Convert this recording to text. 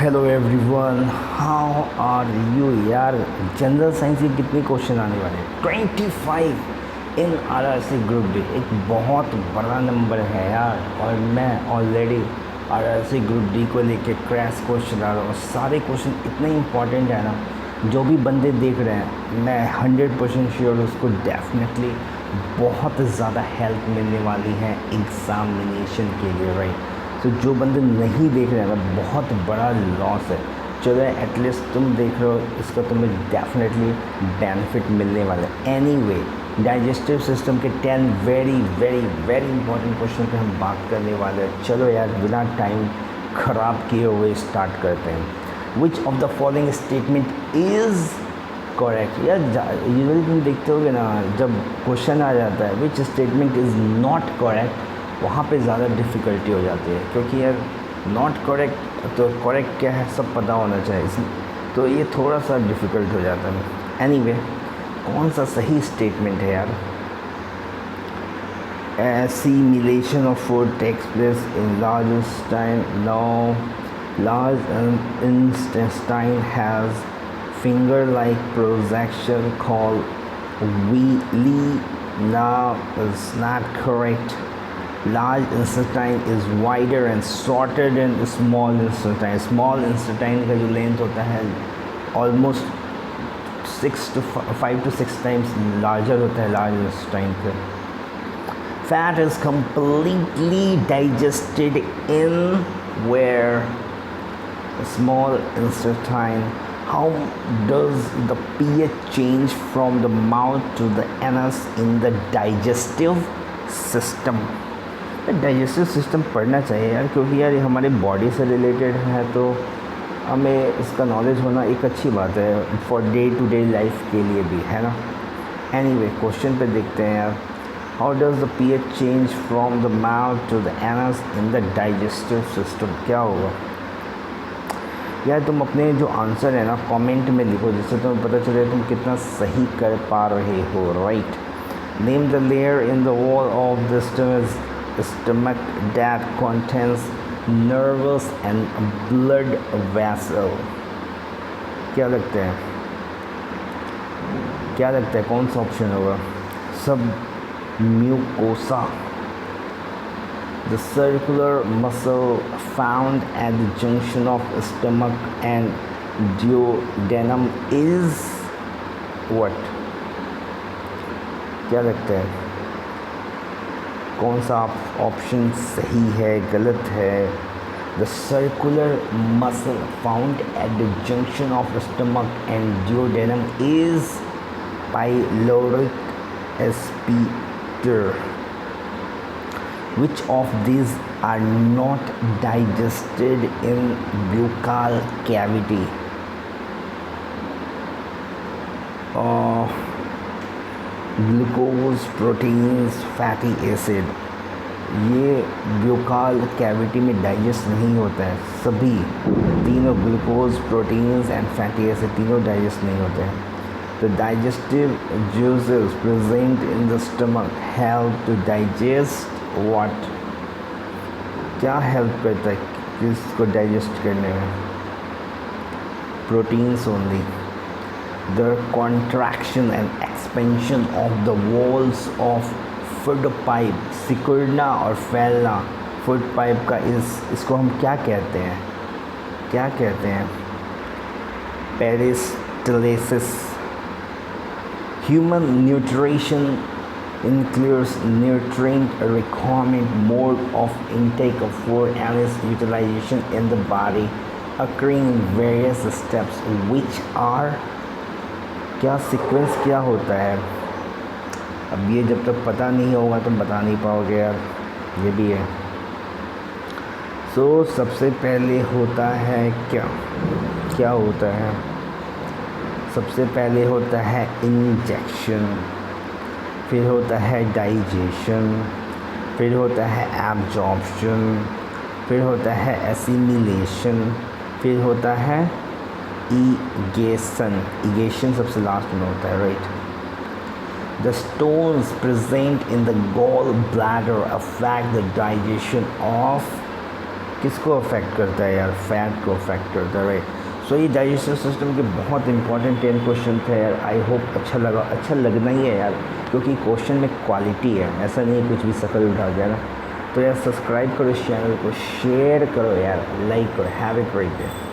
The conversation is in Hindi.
Hello everyone, how are you यार। जनरल साइंस के कितने क्वेश्चन आने वाले हैं? 25 इन आरआरसी ग्रुप डी। एक बहुत बड़ा नंबर है यार। और मैं ऑलरेडी आरआरसी ग्रुप डी को लेके क्रैश कोर्स चला रहा हूँ। सारे क्वेश्चन इतने इंपॉर्टेंट है ना, जो भी बंदे देख रहे हैं मैं 100% श्योर उसको डेफिनेटली बहुत ज़्यादा हेल्प मिलने वाली है एग्ज़ामिनेशन के लिए, राइट। तो जो बंदे नहीं देख रहे हैं ना, बहुत बड़ा लॉस है। चलो एटलीस्ट तुम देख रहे हो, इसका तुम्हें डेफिनेटली बेनिफिट मिलने वाला है। एनीवे, डाइजेस्टिव सिस्टम के 10 very very very important question पे हम बात करने वाले हैं। चलो यार, बिना टाइम ख़राब किए हुए स्टार्ट करते हैं। Which of the following statement is correct. यार यूजुअली तुम देखते होगे ना, जब क्वेश्चन आ जाता है which statement is not correct, वहाँ पे ज़्यादा डिफ़िकल्टी हो जाती है। क्योंकि यार नॉट करेक्ट तो करेक्ट क्या है सब पता होना चाहिए, तो ये थोड़ा सा डिफ़िकल्ट हो जाता है। एनीवे, कौन सा सही स्टेटमेंट है यार? Assimilation of food takes place in large intestine. No, large intestine has finger-like projection called villi. No, it's not correct. Large intestine is wider and shorter than small intestine. Small intestine का जो लेंथ होता है ऑलमोस्ट 5 to 6 times लार्जर होता है लार्ज intestine से। Fat is completely digested in where? Small intestine. How does the pH change from the mouth to the anus in the digestive system? Digestive system पढ़ना चाहिए यार, क्योंकि यार ये हमारे बॉडी से रिलेटेड है, तो हमें इसका नॉलेज होना एक अच्छी बात है for day to day life के लिए भी, है ना। एनीवे, क्वेश्चन पे देखते हैं यार। How does the pH change from the mouth to the anus in the digestive system? क्या होगा यार? तुम अपने जो आंसर है ना कमेंट में लिखो, जिससे तुम्हें पता चले तुम कितना सही कर पा रहे हो, right. Name the layer in the wall of the stomach that contains nervous and blood vessel. क्या लगता है कौन सा ऑप्शन होगा? सब mucosa. The circular muscle found at the junction of stomach and duodenum is what? क्या लगता है कौन सा ऑप्शन सही है, गलत है? The circular muscle found at the junction of stomach and duodenum is pyloric sphincter. Which of these are not digested in buccal cavity? Glucose, proteins, fatty acid, ये ब्यूकाल कैविटी में डाइजेस्ट नहीं होता है। सभी तीनों glucose, proteins and fatty acid तीनों डाइजेस्ट नहीं होते हैं। तो digestive juices present in the stomach help to digest what? क्या हेल्प करता है इसको डाइजेस्ट करने में? Proteins only. The contraction and expansion of the walls of food pipe, सिकुड़ना और फैलना फूड पाइप का, इसको हम क्या कहते हैं? पेरिस्टलेसिस. Human nutrition includes nutrient requirement mode of intake of food and its utilization in the body occurring in various steps which are. क्या सीक्वेंस क्या होता है? अब ये जब तक पता नहीं होगा तुम बता नहीं पाओगे यार, ये भी है। सो सबसे पहले होता है क्या होता है? सबसे पहले होता है इंजेक्शन, फिर होता है डाइजेशन, फिर होता है एब्जॉर्प्शन, फिर होता है एसिमिलेशन, फिर होता है इगेशन सबसे लास्ट में होता है, right. The stones present in the gall bladder affect the digestion of किसको अफेक्ट करता है यार, फैट को अफेक्ट करता है, राइट। सो ये डाइजेस्टिव सिस्टम के बहुत इंपॉर्टेंट 10 क्वेश्चन थे यार। आई होप अच्छा लगा, अच्छा लगना ही है यार, क्योंकि क्वेश्चन में क्वालिटी है, ऐसा नहीं है कुछ भी शकल उठा गया ना। तो यार सब्सक्राइब करो इस चैनल को, शेयर करो यार, लाइक करो। Have a great day.